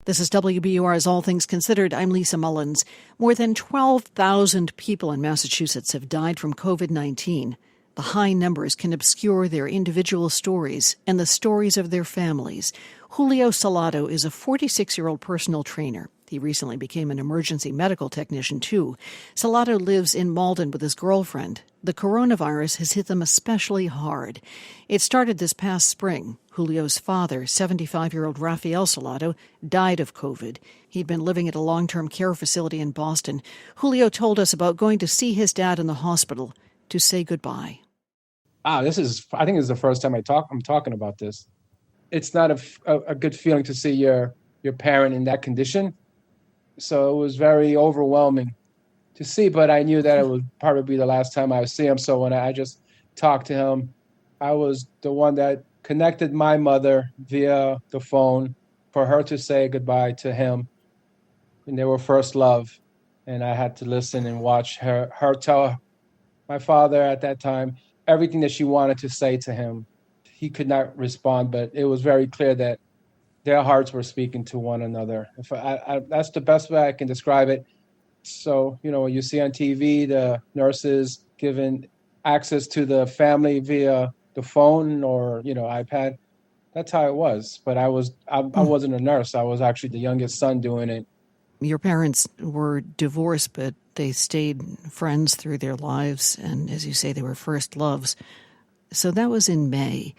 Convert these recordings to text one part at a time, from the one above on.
This is WBUR's All Things Considered. I'm Lisa Mullins. More than 12,000 people in Massachusetts have died from COVID-19. The high numbers can obscure their individual stories and the stories of their families. Julio Salado is a 46-year-old personal trainer. He recently became an emergency medical technician, too. Salado lives in Malden with his girlfriend. The coronavirus has hit them especially hard. It started this past spring. Julio's father, 75-year-old Rafael Salado, died of COVID. He'd been living at a long-term care facility in Boston. Julio told us about going to see his dad in the hospital to say goodbye. I think this is the first time I'm talking about this. It's not a good feeling to see your parent in that condition. So it was very overwhelming to see, but I knew that it would probably be the last time I would see him. So when I just talked to him, I was the one that connected my mother via the phone for her to say goodbye to him. And they were first love. And I had to listen and watch her tell my father at that time everything that she wanted to say to him. He could not respond, but it was very clear that their hearts were speaking to one another. That's the best way I can describe it. So, when you see on TV, the nurses giving access to the family via the phone or, iPad, that's how it was. But I wasn't a nurse. I was actually the youngest son doing it. Your parents were divorced, but they stayed friends through their lives. And as you say, they were first loves. So that was in May.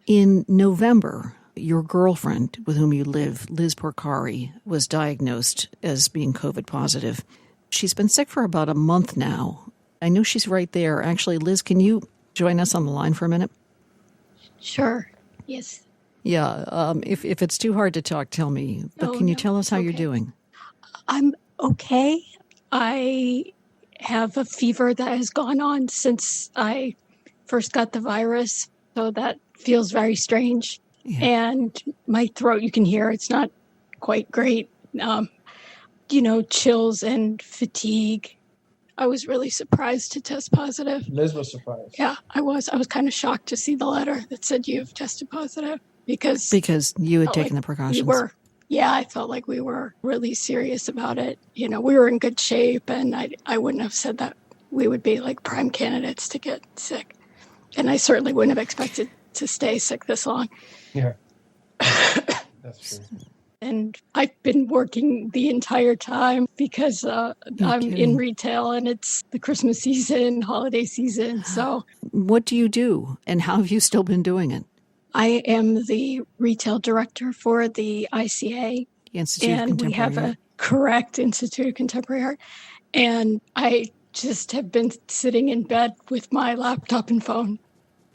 In November, your girlfriend with whom you live, Liz Porcari, was diagnosed as being COVID positive. She's been sick for about a month now. I know she's right there. Actually, Liz, can you join us on the line for a minute? Sure. Yes. Yeah. If it's too hard to talk, tell me. But can you tell us how you're doing? I'm okay. I have a fever that has gone on since I first got the virus. So that feels very strange. Yeah. And my throat, you can hear, it's not quite great. Chills and fatigue. I was really surprised to test positive. Liz was surprised. Yeah, I was. I was kind of shocked to see the letter that said you've tested positive because you had taken the precautions. I felt like we were really serious about it. We were in good shape, and I wouldn't have said that we would be like prime candidates to get sick. And I certainly wouldn't have expected to stay sick this long. Yeah, that's true. And I've been working the entire time because I'm in retail and it's the Christmas season, holiday season. So what do you do and how have you still been doing it? I am the retail director for the ICA. The Institute of Contemporary Art. And we have a correct Institute of Contemporary Art. And I just have been sitting in bed with my laptop and phone.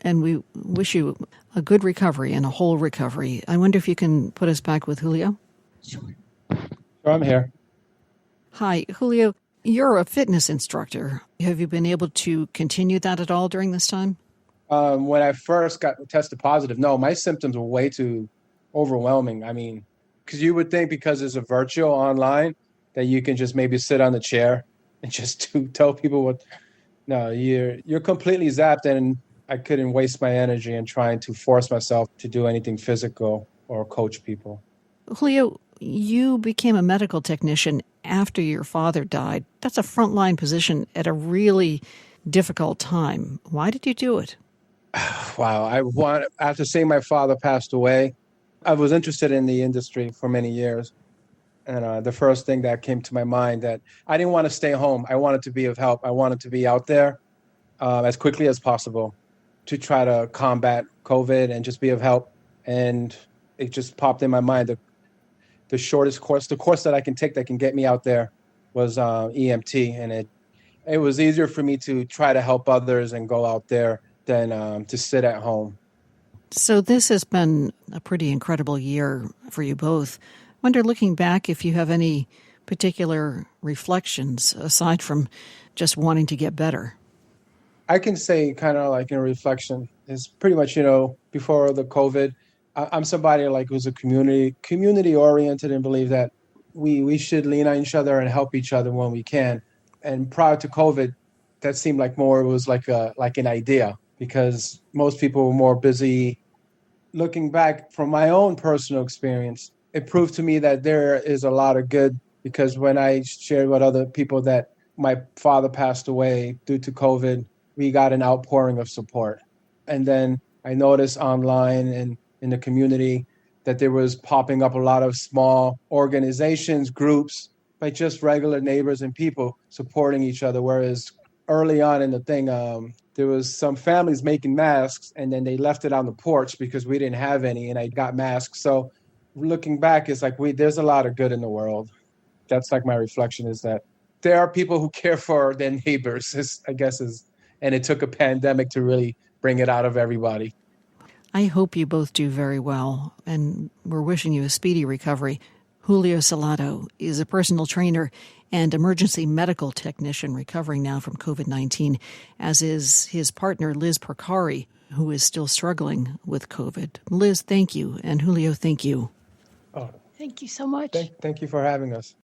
And we wish you a good recovery and a whole recovery. I wonder if you can put us back with Julio? Sure. I'm here. Hi, Julio. You're a fitness instructor. Have you been able to continue that at all during this time? When I first got tested positive, no, my symptoms were way too overwhelming. I mean, because you would think because it's a virtual online that you can just maybe sit on the chair and just tell people what. No, you're completely zapped, and I couldn't waste my energy in trying to force myself to do anything physical or coach people. Julio, you became a medical technician after your father died. That's a frontline position at a really difficult time. Why did you do it? Wow. After seeing my father passed away, I was interested in the industry for many years. And the first thing that came to my mind that I didn't want to stay home. I wanted to be of help. I wanted to be out there as quickly as possible to try to combat COVID and just be of help. And it just popped in my mind. The shortest course, the course that I can take that can get me out there was EMT. And it was easier for me to try to help others and go out there than to sit at home. So this has been a pretty incredible year for you both. I wonder, looking back, if you have any particular reflections aside from just wanting to get better. I can say kind of like in reflection is pretty much, before the COVID, I'm somebody like who's a community oriented and believe that we should lean on each other and help each other when we can. And prior to COVID, that seemed like more, it was like an idea because most people were more busy. Looking back from my own personal experience, it proved to me that there is a lot of good, because when I shared with other people that my father passed away due to COVID, we got an outpouring of support. And then I noticed online and in the community that there was popping up a lot of small organizations, groups, by just regular neighbors and people supporting each other. Whereas early on in the thing, there was some families making masks, and then they left it on the porch because we didn't have any, and I got masks. So looking back, it's like there's a lot of good in the world. That's like my reflection, is that there are people who care for their neighbors, and it took a pandemic to really bring it out of everybody. I hope you both do very well, and we're wishing you a speedy recovery. Julio Salado is a personal trainer and emergency medical technician recovering now from COVID-19, as is his partner, Liz Porcari, who is still struggling with COVID. Liz, thank you, and Julio, thank you. Oh, thank you so much. Thank you for having us.